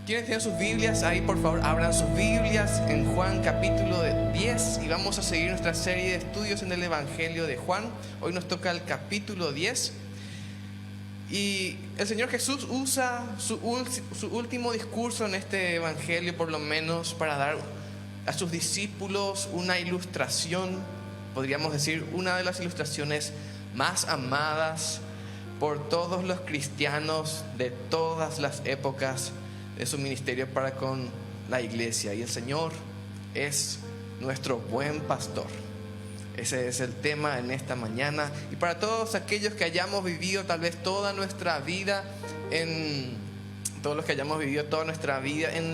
¿Quiénes tienen sus Biblias? Ahí por favor abran sus Biblias en Juan capítulo 10 y vamos a seguir nuestra serie de estudios en el Evangelio de Juan. Hoy nos toca el capítulo 10 y el Señor Jesús usa su último discurso en este Evangelio por lo menos para dar a sus discípulos una ilustración, podríamos decir una de las ilustraciones más amadas por todos los cristianos de todas las épocas de su ministerio para con la iglesia. Y el Señor es nuestro buen pastor. Ese es el tema en esta mañana. Y para todos aquellos que hayamos vivido tal vez toda nuestra vida en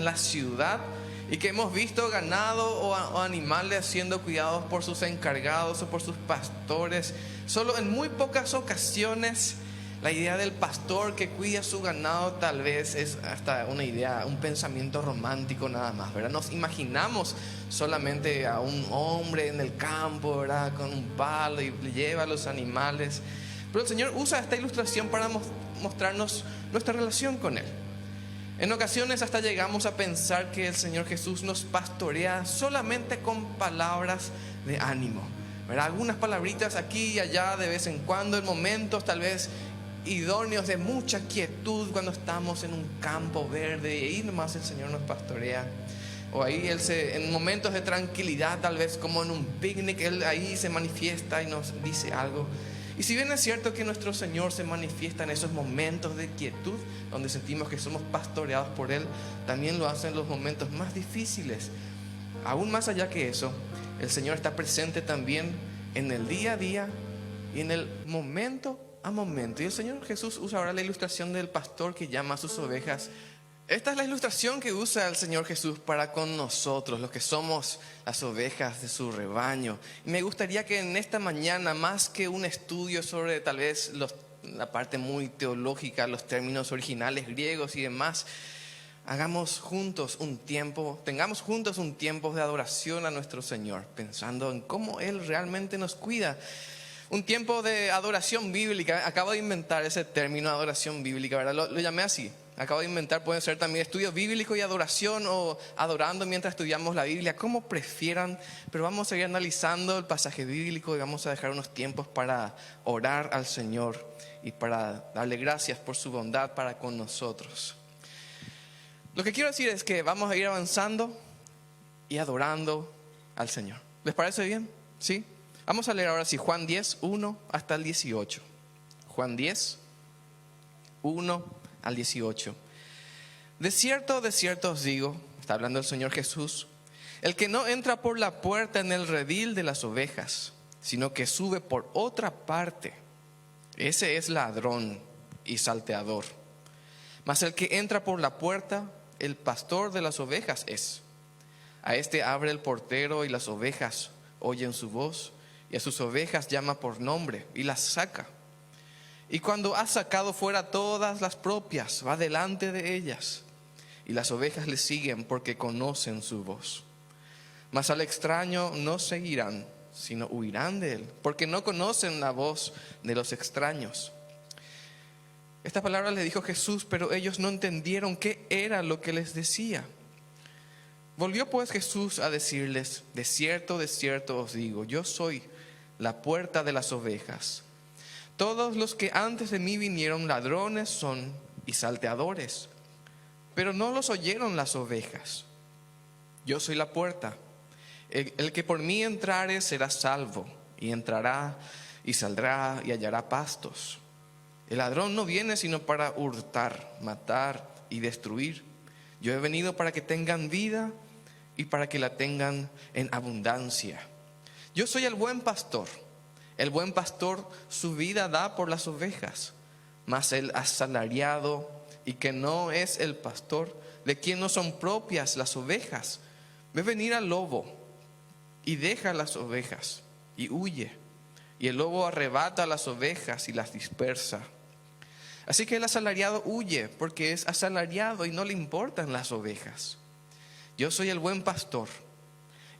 la ciudad y que hemos visto ganado o animales siendo cuidados por sus encargados o por sus pastores, solo en muy pocas ocasiones la idea del pastor que cuida su ganado tal vez es hasta una idea, un pensamiento romántico nada más, ¿verdad? Nos imaginamos solamente a un hombre en el campo, ¿verdad? Con un palo y lleva a los animales. Pero el Señor usa esta ilustración para mostrarnos nuestra relación con Él. En ocasiones hasta llegamos a pensar que el Señor Jesús nos pastorea solamente con palabras de ánimo, ¿verdad? Algunas palabritas aquí y allá de vez en cuando, en momentos tal vez idóneos de mucha quietud, cuando estamos en un campo verde y ahí nomás el Señor nos pastorea. O ahí en momentos de tranquilidad, tal vez como en un picnic, Él ahí se manifiesta y nos dice algo. Y si bien es cierto que nuestro Señor se manifiesta en esos momentos de quietud, donde sentimos que somos pastoreados por Él, también lo hace en los momentos más difíciles. Aún más allá que eso, el Señor está presente también en el día a día y en el momento a momento. Y el Señor Jesús usa ahora la ilustración del pastor que llama a sus ovejas. Esta es la ilustración que usa el Señor Jesús para con nosotros, los que somos las ovejas de su rebaño. Y me gustaría que en esta mañana, más que un estudio sobre tal vez la parte muy teológica, los términos originales griegos y demás, tengamos juntos un tiempo de adoración a nuestro Señor, pensando en cómo Él realmente nos cuida. Un tiempo de adoración bíblica. Acabo de inventar ese término, adoración bíblica, ¿verdad? Lo llamé así. Acabo de inventar, pueden ser también estudio bíblico y adoración, o adorando mientras estudiamos la Biblia, como prefieran. Pero vamos a seguir analizando el pasaje bíblico y vamos a dejar unos tiempos para orar al Señor y para darle gracias por su bondad para con nosotros. Lo que quiero decir es que vamos a ir avanzando y adorando al Señor. ¿Les parece bien? ¿Sí? Vamos a leer ahora sí Juan 10, 1 hasta el 18. Juan 10, 1 al 18. De cierto os digo, está hablando el Señor Jesús, el que no entra por la puerta en el redil de las ovejas, sino que sube por otra parte, ese es ladrón y salteador. Mas el que entra por la puerta, el pastor de las ovejas es. A este abre el portero y las ovejas oyen su voz. Y a sus ovejas llama por nombre y las saca. Y cuando ha sacado fuera todas las propias, va delante de ellas. Y las ovejas le siguen porque conocen su voz. Mas al extraño no seguirán, sino huirán de él, porque no conocen la voz de los extraños. Estas palabras le dijo Jesús, pero ellos no entendieron qué era lo que les decía. Volvió pues Jesús a decirles, de cierto os digo, yo soy la puerta de las ovejas. Todos los que antes de mí vinieron ladrones son y salteadores, pero no los oyeron las ovejas. Yo soy la puerta. El que por mí entrare será salvo, y entrará y saldrá y hallará pastos. El ladrón no viene sino para hurtar, matar y destruir. Yo he venido para que tengan vida y para que la tengan en abundancia. Yo soy el buen pastor. El buen pastor su vida da por las ovejas. Mas el asalariado, y que no es el pastor, de quien no son propias las ovejas, ve venir al lobo y deja las ovejas y huye. Y el lobo arrebata las ovejas y las dispersa. Así que el asalariado huye porque es asalariado y no le importan las ovejas. Yo soy el buen pastor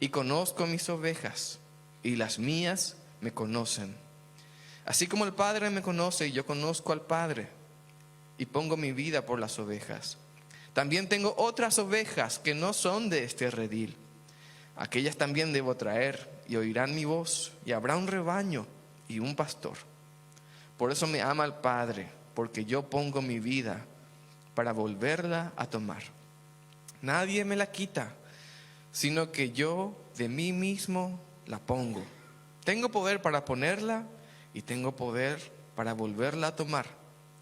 y conozco mis ovejas y las mías me conocen. Así como el Padre me conoce y yo conozco al Padre y pongo mi vida por las ovejas. También tengo otras ovejas que no son de este redil. Aquellas también debo traer, y oirán mi voz, y habrá un rebaño y un pastor. Por eso me ama el Padre, porque yo pongo mi vida para volverla a tomar. Nadie me la quita, sino que yo de mí mismo la pongo. Tengo poder para ponerla y tengo poder para volverla a tomar.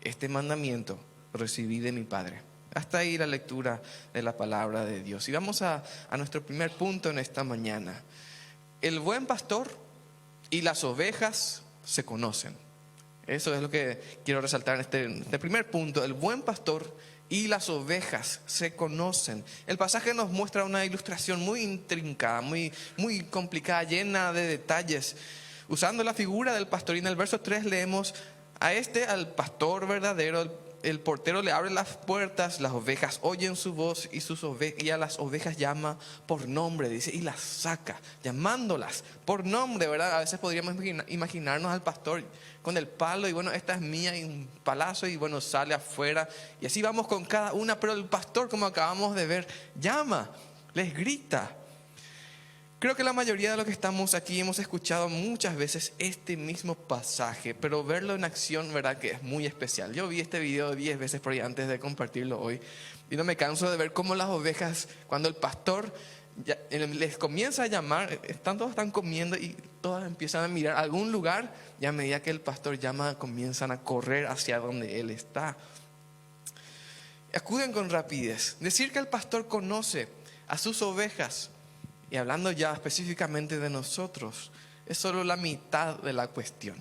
Este mandamiento recibí de mi Padre. Hasta ahí la lectura de la palabra de Dios. Y vamos a nuestro primer punto en esta mañana. El buen pastor y las ovejas se conocen. Eso es lo que quiero resaltar en este primer punto. El buen pastor y las ovejas se conocen. El pasaje nos muestra una ilustración muy intrincada, muy complicada, llena de detalles. Usando la figura del pastor, y en el verso 3 leemos: al pastor verdadero, el portero le abre las puertas, las ovejas oyen su voz y a las ovejas llama por nombre, dice, y las saca, llamándolas por nombre, ¿verdad? A veces podríamos imaginarnos al pastor con el palo, y bueno, esta es mía, y un palazo, y bueno, sale afuera, y así vamos con cada una, pero el pastor, como acabamos de ver, llama, les grita. Creo que la mayoría de los que estamos aquí hemos escuchado muchas veces este mismo pasaje, pero verlo en acción, verdad que es muy especial. Yo vi este video 10 veces por ahí antes de compartirlo hoy, y no me canso de ver cómo las ovejas, cuando el pastor les comienza a llamar, todos están comiendo y todas empiezan a mirar a algún lugar, y a medida que el pastor llama, comienzan a correr hacia donde él está. Acuden con rapidez. Decir que el pastor conoce a sus ovejas, y hablando ya específicamente de nosotros, es solo la mitad de la cuestión.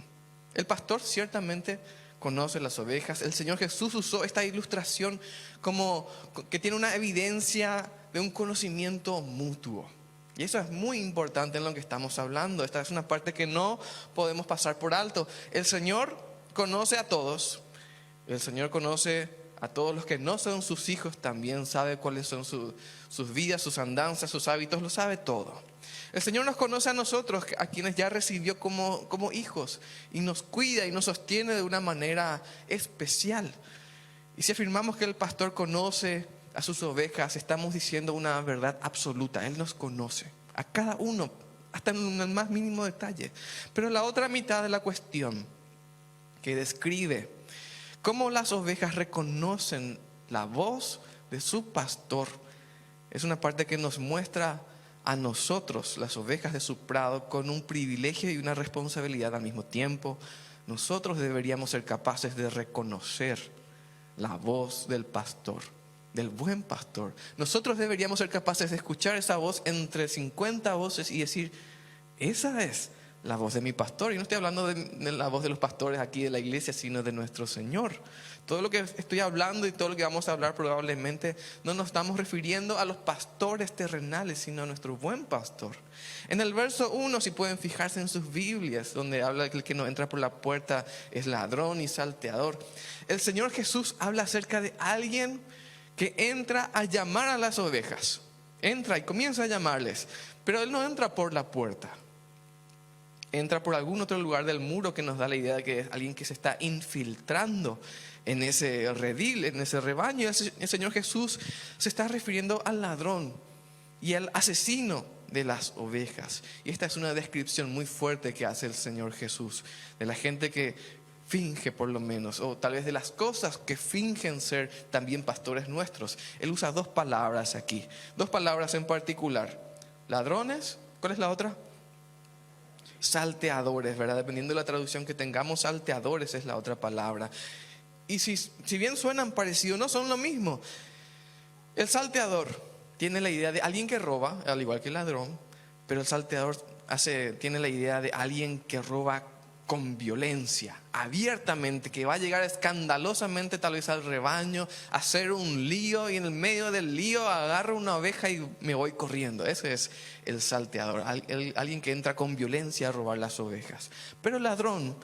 El pastor ciertamente conoce las ovejas. El Señor Jesús usó esta ilustración como que tiene una evidencia de un conocimiento mutuo. Y eso es muy importante en lo que estamos hablando. Esta es una parte que no podemos pasar por alto. El Señor conoce a todos. El Señor conoce a todos los que no son sus hijos, también sabe cuáles son sus vidas, sus andanzas, sus hábitos, lo sabe todo. El Señor nos conoce a nosotros, a quienes ya recibió como hijos, y nos cuida y nos sostiene de una manera especial. Y si afirmamos que el pastor conoce a sus ovejas, estamos diciendo una verdad absoluta. Él nos conoce, a cada uno, hasta en el más mínimo detalle. Pero la otra mitad de la cuestión, que describe cómo las ovejas reconocen la voz de su pastor, es una parte que nos muestra a nosotros, las ovejas de su prado, con un privilegio y una responsabilidad al mismo tiempo. Nosotros deberíamos ser capaces de reconocer la voz del pastor, del buen pastor. Nosotros deberíamos ser capaces de escuchar esa voz entre 50 voces y decir: esa es la voz de mi pastor. Y no estoy hablando de la voz de los pastores aquí de la iglesia, sino de nuestro Señor. Todo lo que estoy hablando y todo lo que vamos a hablar probablemente no nos estamos refiriendo a los pastores terrenales, sino a nuestro buen pastor. En el verso 1, si pueden fijarse en sus Biblias, donde habla que el que no entra por la puerta es ladrón y salteador, el Señor Jesús habla acerca de alguien que entra a llamar a las ovejas. Entra y comienza a llamarles, pero Él no entra por la puerta. Entra por algún otro lugar del muro, que nos da la idea de que es alguien que se está infiltrando en ese redil, en ese rebaño. El Señor Jesús se está refiriendo al ladrón y al asesino de las ovejas. Y esta es una descripción muy fuerte que hace el Señor Jesús de la gente que finge, por lo menos, o tal vez de las cosas que fingen ser también pastores nuestros. Él usa dos palabras aquí, dos palabras en particular: ladrones. ¿Cuál es la otra? Salteadores, ¿verdad? Dependiendo de la traducción que tengamos, salteadores es la otra palabra. Y si bien suenan parecidos, no son lo mismo. El salteador tiene la idea de alguien que roba, al igual que el ladrón, pero el salteador tiene la idea de alguien que roba con violencia, abiertamente, que va a llegar escandalosamente tal vez al rebaño, a hacer un lío, y en el medio del lío agarro una oveja y me voy corriendo. Ese es el salteador, alguien que entra con violencia a robar las ovejas. Pero el ladrón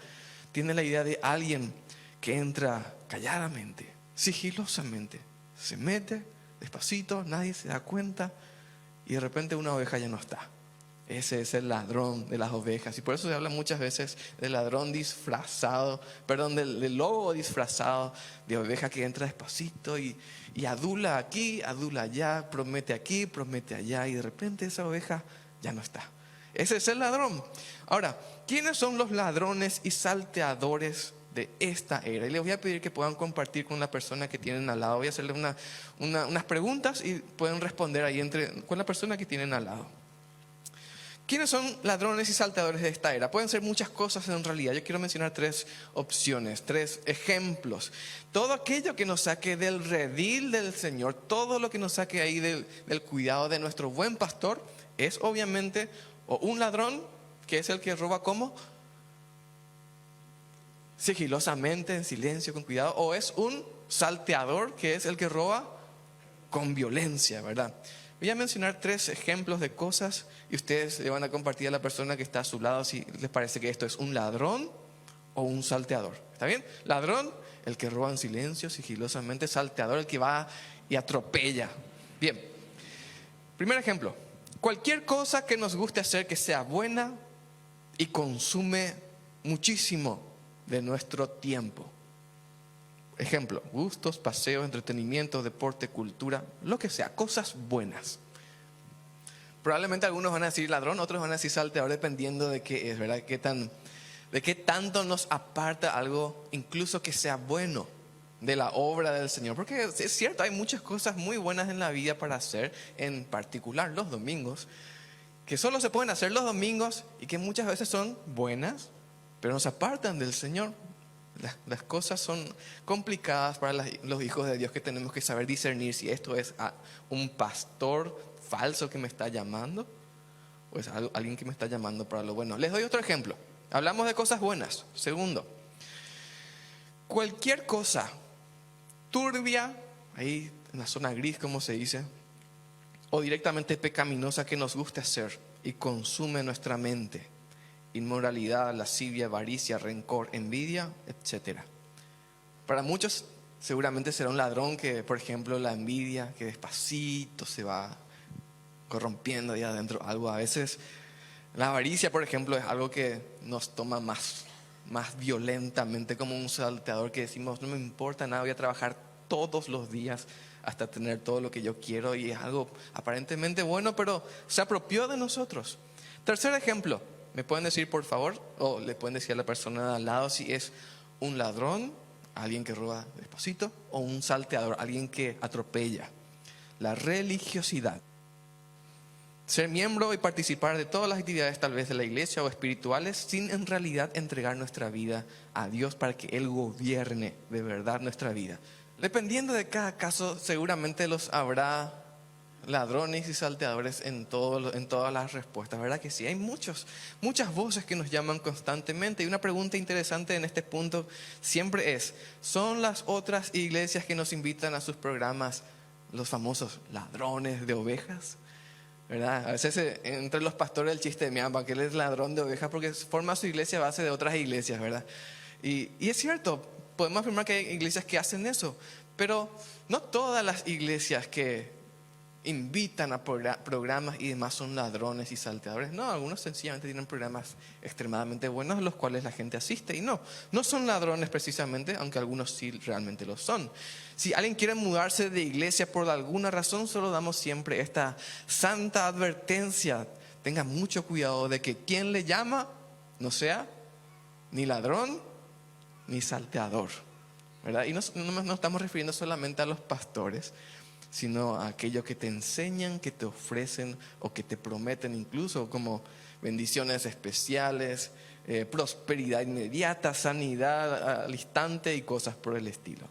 tiene la idea de alguien que entra calladamente, sigilosamente, se mete despacito, nadie se da cuenta, y de repente una oveja ya no está. Ese es el ladrón de las ovejas. Y por eso se habla muchas veces del ladrón disfrazado, perdón, del lobo disfrazado de oveja que entra despacito y adula aquí, adula allá, promete aquí, promete allá, y de repente esa oveja ya no está. Ese es el ladrón. Ahora, ¿quiénes son los ladrones y salteadores de esta era? Y les voy a pedir que puedan compartir con la persona que tienen al lado. Voy a hacerle unas preguntas y pueden responder ahí con la persona que tienen al lado. ¿Quiénes son ladrones y salteadores de esta era? Pueden ser muchas cosas en realidad. Yo quiero mencionar 3 opciones, 3 ejemplos. Todo aquello que nos saque del redil del Señor, todo lo que nos saque ahí del cuidado de nuestro buen pastor, es obviamente o un ladrón, que es el que roba ¿cómo? Sigilosamente, en silencio, con cuidado. O es un salteador, que es el que roba con violencia, ¿verdad? Voy a mencionar 3 ejemplos de cosas y ustedes le van a compartir a la persona que está a su lado si les parece que esto es un ladrón o un salteador. ¿Está bien? Ladrón, el que roba en silencio, sigilosamente. Salteador, el que va y atropella. Bien. Primer ejemplo. Cualquier cosa que nos guste hacer que sea buena y consume muchísimo de nuestro tiempo. Ejemplo, gustos, paseos, entretenimiento, deporte, cultura, lo que sea, cosas buenas. Probablemente algunos van a decir ladrón, otros van a decir salteador, dependiendo de qué es, ¿verdad? De qué tanto nos aparta algo, incluso que sea bueno, de la obra del Señor. Porque es cierto, hay muchas cosas muy buenas en la vida para hacer, en particular los domingos, que solo se pueden hacer los domingos y que muchas veces son buenas, pero nos apartan del Señor. Las cosas son complicadas para los hijos de Dios, que tenemos que saber discernir si esto es un pastor falso que me está llamando o es alguien que me está llamando para lo bueno. Les doy otro ejemplo. Hablamos de cosas buenas. Segundo, cualquier cosa turbia, ahí en la zona gris como se dice, o directamente pecaminosa que nos guste hacer y consume nuestra mente. Inmoralidad, lascivia, avaricia, rencor, envidia, etc. Para muchos seguramente será un ladrón que, por ejemplo, la envidia, que despacito se va corrompiendo ahí adentro. Algo a veces, la avaricia, por ejemplo, es algo que nos toma más violentamente, como un salteador que decimos, no me importa nada, voy a trabajar todos los días hasta tener todo lo que yo quiero, y es algo aparentemente bueno, pero se apropió de nosotros. Tercer ejemplo. ¿Me pueden decir, por favor, o le pueden decir a la persona de al lado si es un ladrón, alguien que roba despacito, o un salteador, alguien que atropella? La religiosidad. Ser miembro y participar de todas las actividades tal vez de la iglesia o espirituales sin en realidad entregar nuestra vida a Dios para que Él gobierne de verdad nuestra vida. Dependiendo de cada caso, seguramente los habrá ladrones y salteadores en todas las respuestas, ¿verdad que sí? Hay muchas voces que nos llaman constantemente, y una pregunta interesante en este punto siempre es, ¿son las otras iglesias que nos invitan a sus programas los famosos ladrones de ovejas? ¿Verdad? A veces entre los pastores el chiste de mi papá, que él es ladrón de ovejas porque forma su iglesia a base de otras iglesias, ¿verdad? Y es cierto, podemos afirmar que hay iglesias que hacen eso, pero no todas las iglesias que invitan a programas y demás son ladrones y salteadores. No, algunos sencillamente tienen programas extremadamente buenos a los cuales la gente asiste, y no son ladrones precisamente, aunque algunos sí realmente lo son. Si alguien quiere mudarse de iglesia por alguna razón, solo damos siempre esta santa advertencia: tenga mucho cuidado de que quien le llama no sea ni ladrón ni salteador, ¿verdad? Y no estamos refiriendo solamente a los pastores, sino a aquellos que te enseñan, que te ofrecen o que te prometen incluso como bendiciones especiales, prosperidad inmediata, sanidad al instante y cosas por el estilo.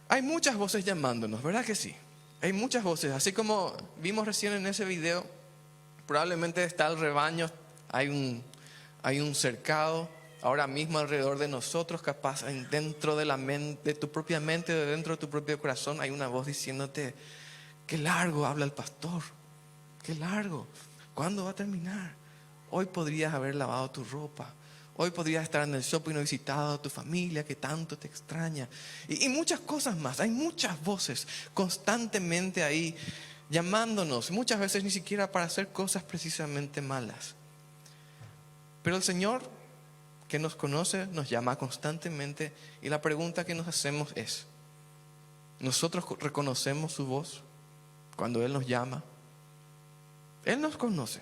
Hay muchas voces llamándonos, ¿verdad que sí? Hay muchas voces, así como vimos recién en ese video, probablemente está el rebaño, hay un cercado ahora mismo alrededor de nosotros, capaz dentro de la mente, de tu propia mente, dentro de tu propio corazón, hay una voz diciéndote: qué largo habla el pastor, qué largo, ¿cuándo va a terminar? Hoy podrías haber lavado tu ropa, hoy podrías estar en el shopping o visitado a tu familia que tanto te extraña, y muchas cosas más. Hay muchas voces constantemente ahí llamándonos, muchas veces ni siquiera para hacer cosas precisamente malas. Pero el Señor, que nos conoce, nos llama constantemente, y la pregunta que nos hacemos es: ¿nosotros reconocemos su voz cuando Él nos llama? Él nos conoce,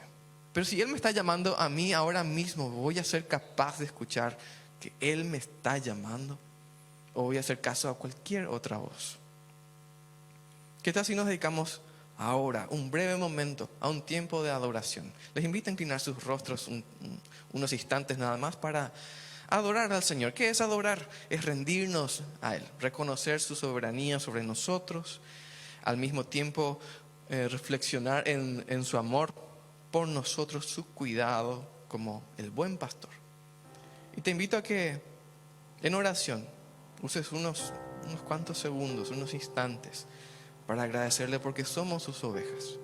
pero si Él me está llamando a mí ahora mismo, ¿voy a ser capaz de escuchar que Él me está llamando? ¿O voy a hacer caso a cualquier otra voz? ¿Qué tal si nos dedicamos ahora, un breve momento, a un tiempo de adoración? Les invito a inclinar sus rostros unos instantes nada más para adorar al Señor. ¿Qué es adorar? Es rendirnos a Él, reconocer su soberanía sobre nosotros, al mismo tiempo reflexionar en su amor por nosotros, su cuidado como el buen pastor. Y te invito a que en oración uses unos cuantos segundos, unos instantes, para agradecerle porque somos sus ovejas,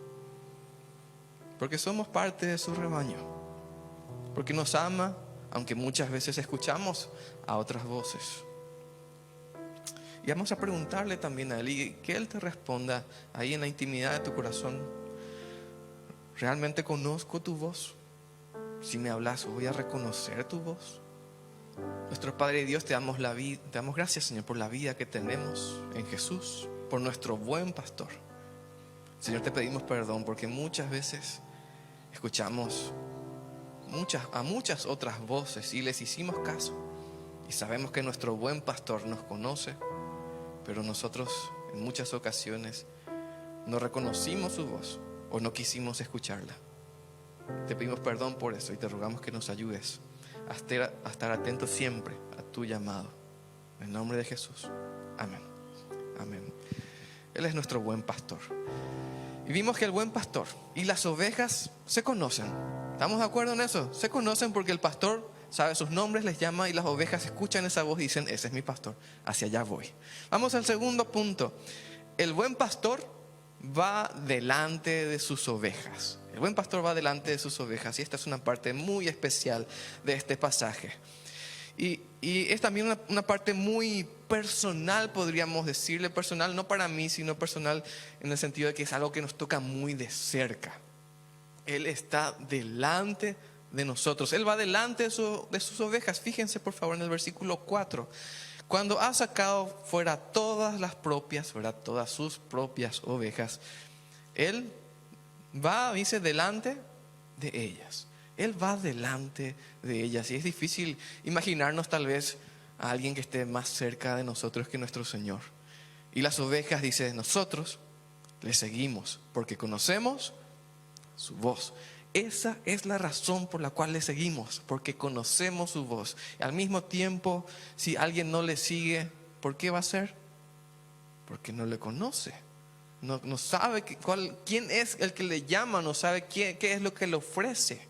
porque somos parte de su rebaño, porque nos ama, aunque muchas veces escuchamos a otras voces. Y vamos a preguntarle también a Él, y que Él te responda ahí en la intimidad de tu corazón: ¿realmente conozco tu voz? Si me hablas, ¿voy a reconocer tu voz? Nuestro Padre Dios, te damos gracias, Señor, por la vida que tenemos en Jesús, por nuestro buen pastor. Señor, te pedimos perdón porque muchas veces escuchamos a muchas otras voces y les hicimos caso, y sabemos que nuestro buen pastor nos conoce, pero nosotros en muchas ocasiones no reconocimos su voz o no quisimos escucharla. Te pedimos perdón por eso y te rogamos que nos ayudes a estar atentos siempre a tu llamado. En nombre de Jesús. Amén. Amén. Él es nuestro buen pastor. Y vimos que el buen pastor y las ovejas se conocen. ¿Estamos de acuerdo en eso? Se conocen porque el pastor sabe sus nombres, les llama, y las ovejas escuchan esa voz y dicen: ese es mi pastor, hacia allá voy. Vamos al segundo punto. El buen pastor va delante de sus ovejas. El buen pastor va delante de sus ovejas, y esta es una parte muy especial de este pasaje. Y es también una parte muy personal, podríamos decirle. Personal no para mí, sino personal en el sentido de que es algo que nos toca muy de cerca. Él está delante de nosotros. Él va delante de sus ovejas. Fíjense por favor en el versículo 4. Cuando ha sacado fuera todas las propias, ¿verdad?, todas sus propias ovejas, Él va, dice, delante de ellas. Él va delante de ellas. Y es difícil imaginarnos tal vez a alguien que esté más cerca de nosotros que nuestro Señor. Y las ovejas, dice, nosotros le seguimos porque conocemos su voz. Esa es la razón por la cual le seguimos, porque conocemos su voz. Y al mismo tiempo, si alguien no le sigue, ¿por qué va a ser? Porque no le conoce. No sabe quién es el que le llama, no sabe qué es lo que le ofrece.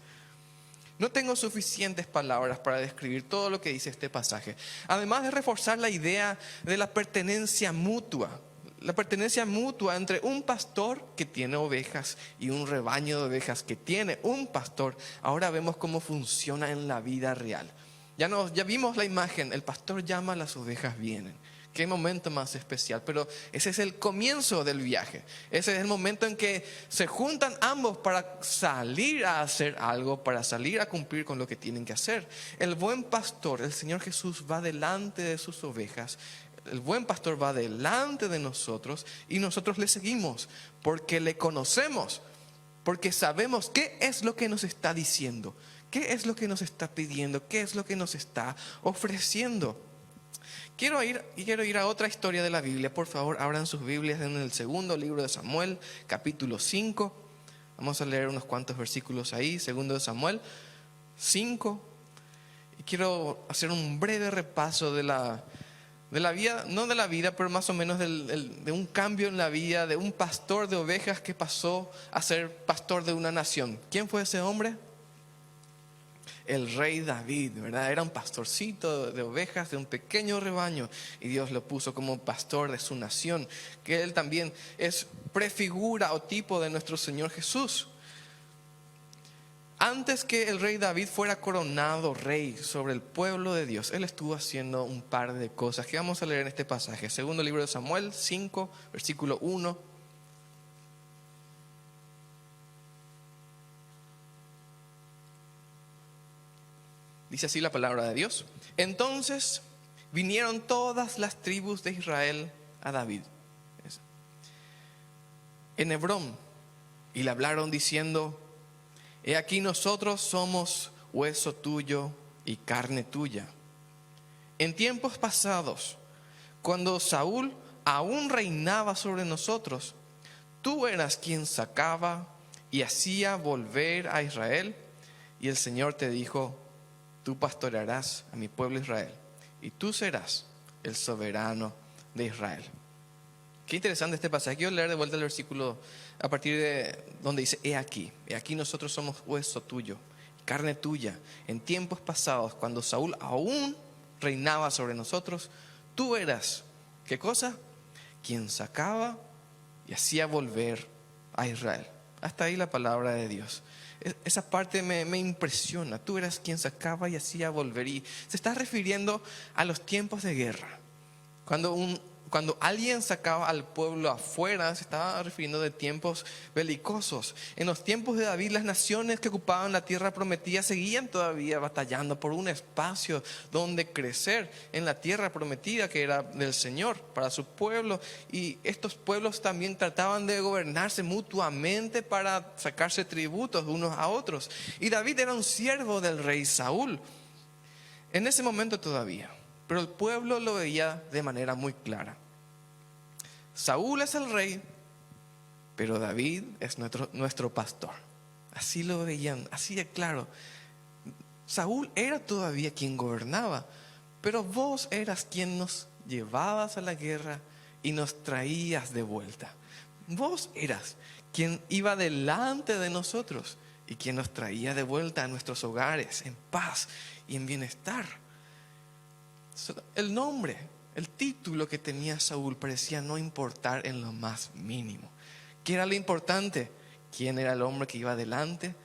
No tengo suficientes palabras para describir todo lo que dice este pasaje. Además de reforzar la idea de la pertenencia mutua. La pertenencia mutua entre un pastor que tiene ovejas y un rebaño de ovejas que tiene un pastor. Ahora vemos cómo funciona en la vida real. Ya vimos la imagen, el pastor llama, las ovejas vienen. Qué momento más especial, pero ese es el comienzo del viaje. Ese es el momento en que se juntan ambos para salir a hacer algo, para salir a cumplir con lo que tienen que hacer. El buen pastor, el Señor Jesús, va delante de sus ovejas. El buen pastor va delante de nosotros y nosotros le seguimos porque le conocemos, porque sabemos qué es lo que nos está diciendo, qué es lo que nos está pidiendo, qué es lo que nos está ofreciendo. Quiero ir a otra historia de la Biblia. Por favor, abran sus Biblias en el segundo libro de Samuel, capítulo 5. Vamos a leer unos cuantos versículos ahí, segundo de Samuel 5. Y quiero hacer un breve repaso de la vida, no de la vida, pero más o menos de un cambio en la vida de un pastor de ovejas que pasó a ser pastor de una nación. ¿Quién fue ese hombre? El rey David, ¿verdad? Era un pastorcito de ovejas de un pequeño rebaño y Dios lo puso como pastor de su nación, que él también es prefigura o tipo de nuestro Señor Jesús. Antes que el rey David fuera coronado rey sobre el pueblo de Dios, él estuvo haciendo un par de cosas que vamos a leer en este pasaje. Segundo libro de Samuel 5, versículo 1. Dice así la palabra de Dios. Entonces vinieron todas las tribus de Israel a David en Hebrón y le hablaron diciendo: he aquí nosotros somos hueso tuyo y carne tuya. En tiempos pasados, cuando Saúl aún reinaba sobre nosotros, tú eras quien sacaba y hacía volver a Israel, y el Señor te dijo: tú pastorearás a mi pueblo Israel, y tú serás el soberano de Israel. Qué interesante este pasaje. Quiero leer de vuelta el versículo a partir de donde dice: he aquí nosotros somos hueso tuyo, carne tuya. En tiempos pasados, cuando Saúl aún reinaba sobre nosotros, tú eras, ¿qué cosa? Quien sacaba y hacía volver a Israel. Hasta ahí la palabra de Dios. Esa parte me impresiona. Tú eras quien sacaba y hacía volver. Y se está refiriendo a los tiempos de guerra. Cuando alguien sacaba al pueblo afuera, se estaba refiriendo de tiempos belicosos. En los tiempos de David, las naciones que ocupaban la tierra prometida seguían todavía batallando por un espacio donde crecer en la tierra prometida que era del Señor para su pueblo. Y estos pueblos también trataban de gobernarse mutuamente para sacarse tributos unos a otros. Y David era un siervo del rey Saúl en ese momento todavía. Pero el pueblo lo veía de manera muy clara. Saúl es el rey, pero David es nuestro pastor. Así lo veían, así de claro. Saúl era todavía quien gobernaba, pero vos eras quien nos llevabas a la guerra y nos traías de vuelta. Vos eras quien iba delante de nosotros y quien nos traía de vuelta a nuestros hogares en paz y en bienestar. El nombre, el título que tenía Saúl parecía no importar en lo más mínimo. ¿Qué era lo importante? ¿Quién era el hombre que iba delante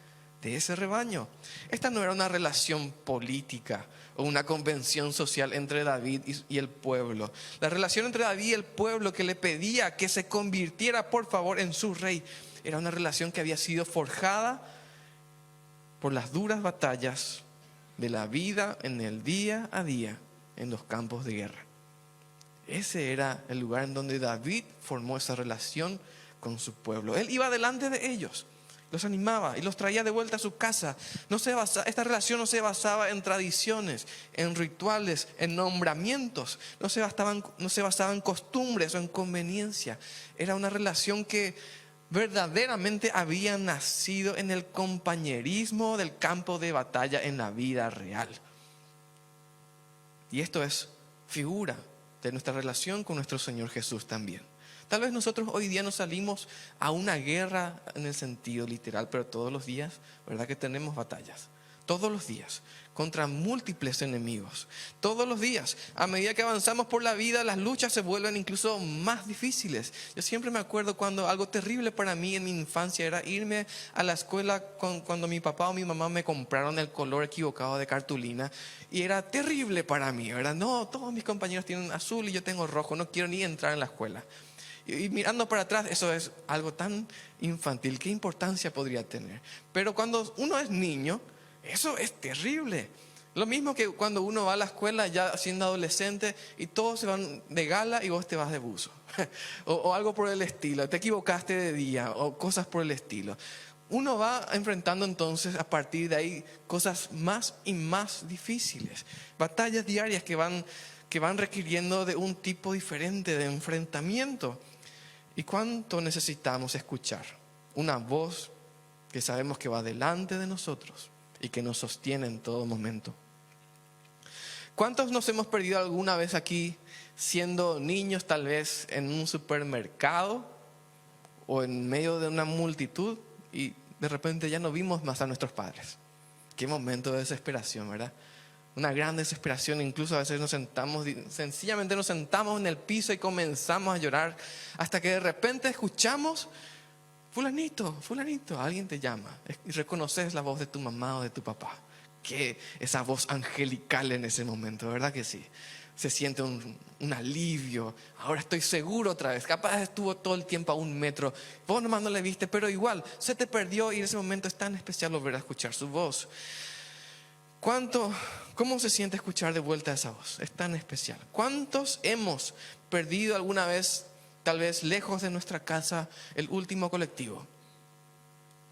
de ese rebaño? Esta no era una relación política o una convención social entre David y el pueblo. La relación entre David y el pueblo que le pedía que se convirtiera por favor en su rey era una relación que había sido forjada por las duras batallas de la vida en el día a día en los campos de guerra. Ese era el lugar en donde David formó esa relación con su pueblo. Él iba delante de ellos, los animaba y los traía de vuelta a su casa. Esta relación no se basaba en tradiciones, en rituales, en nombramientos. No se basaba en costumbres o en conveniencia. Era una relación que verdaderamente había nacido en el compañerismo del campo de batalla en la vida real. Y esto es figura de nuestra relación con nuestro Señor Jesús también. Tal vez nosotros hoy día no salimos a una guerra en el sentido literal, pero todos los días, ¿verdad que tenemos batallas? Todos los días, contra múltiples enemigos. Todos los días, a medida que avanzamos por la vida, las luchas se vuelven incluso más difíciles. Yo siempre me acuerdo cuando algo terrible para mí en mi infancia era irme a la escuela cuando mi papá o mi mamá me compraron el color equivocado de cartulina. Y era terrible para mí, ¿verdad? No, todos mis compañeros tienen azul y yo tengo rojo, no quiero ni entrar en la escuela. Y mirando para atrás, eso es algo tan infantil. ¿Qué importancia podría tener? Pero cuando uno es niño, eso es terrible. Lo mismo que cuando uno va a la escuela ya siendo adolescente y todos se van de gala y vos te vas de buzo. o algo por el estilo. Te equivocaste de día o cosas por el estilo. Uno va enfrentando entonces a partir de ahí cosas más y más difíciles. Batallas diarias que van requiriendo de un tipo diferente de enfrentamiento. ¿Y cuánto necesitamos escuchar? Una voz que sabemos que va delante de nosotros y que nos sostiene en todo momento. ¿Cuántos nos hemos perdido alguna vez aquí siendo niños, tal vez en un supermercado o en medio de una multitud y de repente ya no vimos más a nuestros padres? Qué momento de desesperación, ¿verdad? Una gran desesperación, incluso a veces sencillamente nos sentamos en el piso y comenzamos a llorar hasta que de repente escuchamos: fulanito, alguien te llama y reconoces la voz de tu mamá o de tu papá. Que esa voz angelical en ese momento, ¿verdad que sí? Se siente un alivio. Ahora estoy seguro otra vez. Capaz estuvo todo el tiempo a 1 metro. Vos nomás no le viste, pero igual se te perdió y en ese momento es tan especial volver a escuchar su voz. ¿Cómo se siente escuchar de vuelta esa voz? Es tan especial. ¿Cuántos hemos perdido alguna vez, tal vez lejos de nuestra casa, el último colectivo?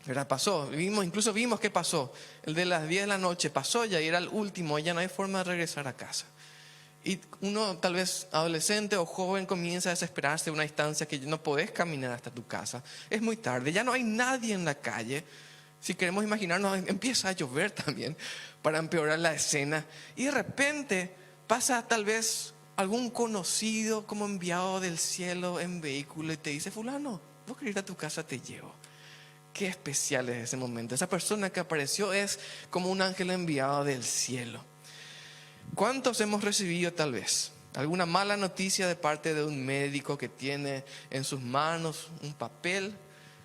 ¿Verdad? Pasó, incluso vimos que pasó. El de las 10 de la noche pasó ya y era el último, ya no hay forma de regresar a casa. Y uno, tal vez adolescente o joven, comienza a desesperarse de una distancia que no podés caminar hasta tu casa. Es muy tarde, ya no hay nadie en la calle. Si queremos imaginarnos, empieza a llover también para empeorar la escena. Y de repente pasa tal vez algún conocido como enviado del cielo en vehículo y te dice: fulano, ¿vos querés ir a tu casa? Te llevo. Qué especial es ese momento. Esa persona que apareció es como un ángel enviado del cielo. ¿Cuántos hemos recibido tal vez alguna mala noticia de parte de un médico que tiene en sus manos un papel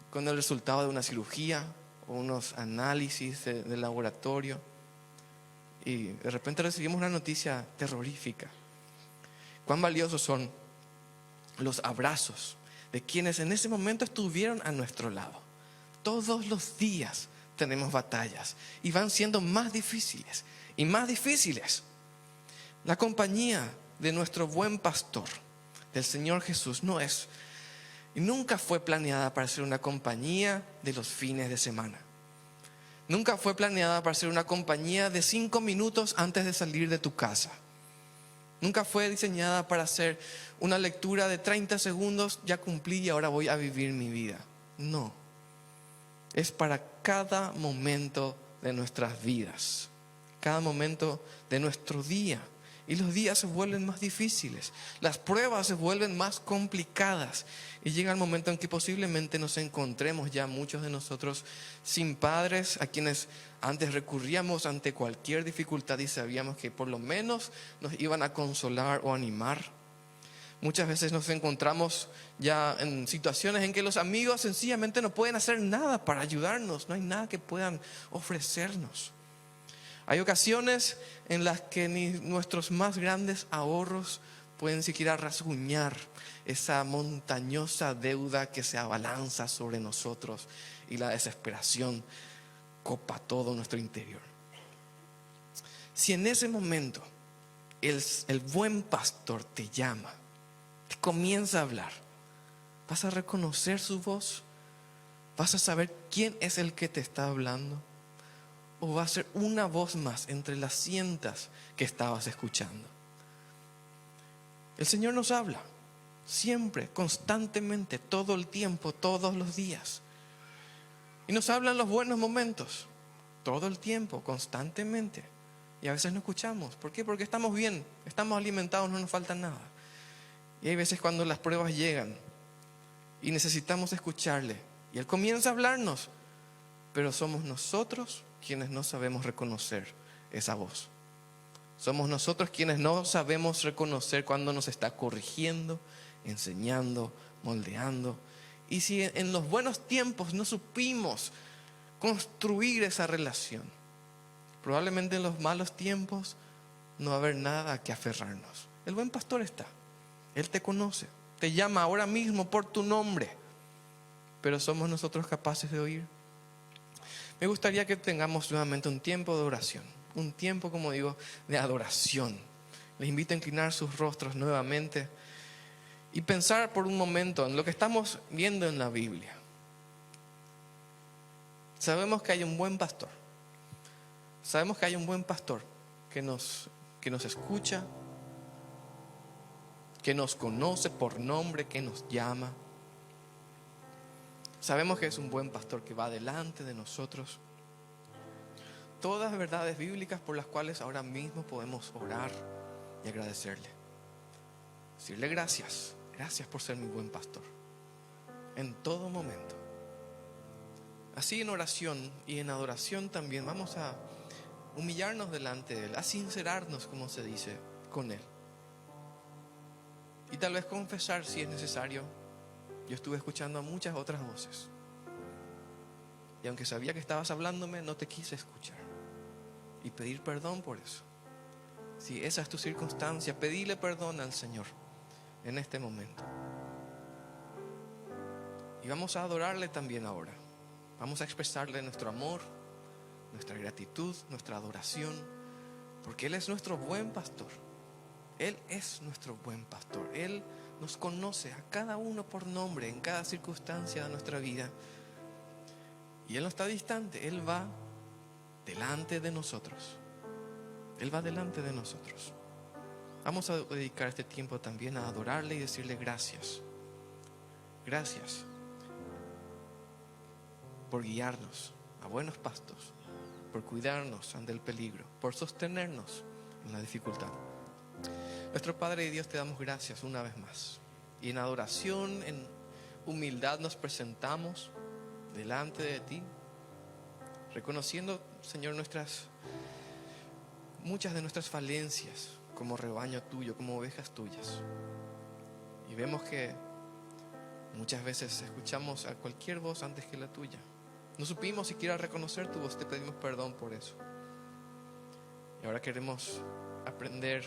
con el resultado de una cirugía o unos análisis de laboratorio, y de repente recibimos una noticia terrorífica? Cuán valiosos son los abrazos de quienes en ese momento estuvieron a nuestro lado. Todos los días tenemos batallas y van siendo más difíciles y más difíciles. La compañía de nuestro buen pastor, del Señor Jesús, no es y nunca fue planeada para ser una compañía de los fines de semana. Nunca fue planeada para ser una compañía de 5 minutos antes de salir de tu casa. Nunca fue diseñada para hacer una lectura de 30 segundos, ya cumplí y ahora voy a vivir mi vida. No, es para cada momento de nuestras vidas, cada momento de nuestro día. Y los días se vuelven más difíciles, las pruebas se vuelven más complicadas y llega el momento en que posiblemente nos encontremos ya muchos de nosotros sin padres a quienes antes recurríamos ante cualquier dificultad y sabíamos que por lo menos nos iban a consolar o animar. Muchas veces nos encontramos ya en situaciones en que los amigos sencillamente no pueden hacer nada para ayudarnos, no hay nada que puedan ofrecernos. Hay ocasiones en las que ni nuestros más grandes ahorros pueden siquiera rasguñar esa montañosa deuda que se abalanza sobre nosotros y la desesperación copa todo nuestro interior. Si en ese momento el buen pastor te llama, te comienza a hablar, vas a reconocer su voz, vas a saber quién es el que te está hablando, o va a ser una voz más entre las cientos que estabas escuchando. El Señor nos habla siempre, constantemente, todo el tiempo, todos los días. Y nos habla en los buenos momentos, todo el tiempo, constantemente. Y a veces no escuchamos. ¿Por qué? Porque estamos bien, estamos alimentados, no nos falta nada. Y hay veces cuando las pruebas llegan y necesitamos escucharle, y Él comienza a hablarnos, pero somos nosotros quienes no sabemos reconocer esa voz. Somos nosotros quienes no sabemos reconocer cuando nos está corrigiendo, enseñando, moldeando. Y si en los buenos tiempos no supimos construir esa relación, probablemente en los malos tiempos no va a haber nada a que aferrarnos. El buen pastor está, Él te conoce, te llama ahora mismo por tu nombre, pero ¿somos nosotros capaces de oír? Me gustaría que tengamos nuevamente un tiempo de oración, un tiempo, como digo, de adoración. Les invito a inclinar sus rostros nuevamente y pensar por un momento en lo que estamos viendo en la Biblia. Sabemos que hay un buen pastor. Sabemos que hay un buen pastor que nos escucha, que nos conoce por nombre, que nos llama. Sabemos que es un buen pastor que va delante de nosotros. Todas verdades bíblicas por las cuales ahora mismo podemos orar y agradecerle. Decirle gracias, gracias por ser mi buen pastor. En todo momento. Así en oración y en adoración también vamos a humillarnos delante de Él, a sincerarnos, como se dice, con Él. Y tal vez confesar si es necesario. Yo estuve escuchando a muchas otras voces. Y aunque sabía que estabas hablándome, no te quise escuchar. Y pedir perdón por eso. Si esa es tu circunstancia, pedile perdón al Señor en este momento. Y vamos a adorarle también ahora. Vamos a expresarle nuestro amor, nuestra gratitud, nuestra adoración, porque Él es nuestro buen pastor. Él es nuestro buen pastor. Él nos conoce a cada uno por nombre en cada circunstancia de nuestra vida. Y Él no está distante, Él va delante de nosotros. Él va delante de nosotros. Vamos a dedicar este tiempo también a adorarle y decirle gracias. Gracias por guiarnos a buenos pastos, por cuidarnos ante el peligro, por sostenernos en la dificultad. Nuestro Padre y Dios, te damos gracias una vez más. Y en adoración, en humildad nos presentamos delante de ti, reconociendo, Señor, muchas de nuestras falencias como rebaño tuyo, como ovejas tuyas. Y vemos que muchas veces escuchamos a cualquier voz antes que la tuya. No supimos siquiera reconocer tu voz, te pedimos perdón por eso. Y ahora queremos aprender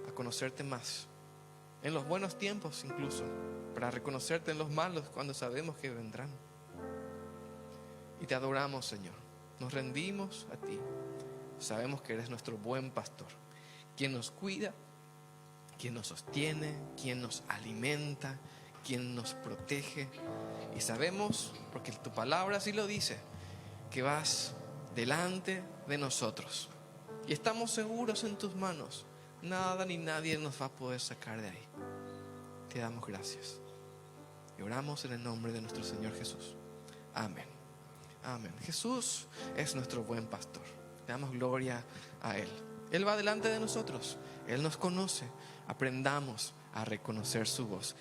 a conocerte más, en los buenos tiempos incluso, para reconocerte en los malos cuando sabemos que vendrán. Y te adoramos, Señor. Nos rendimos a ti. Sabemos que eres nuestro buen pastor, quien nos cuida, quien nos sostiene, quien nos alimenta, quien nos protege. Y sabemos, porque tu palabra así lo dice, que vas delante de nosotros. Y estamos seguros en tus manos. Nada ni nadie nos va a poder sacar de ahí. Te damos gracias. Y oramos en el nombre de nuestro Señor Jesús. Amén. Amén. Jesús es nuestro buen pastor. Le damos gloria a Él. Él va delante de nosotros. Él nos conoce. Aprendamos a reconocer su voz.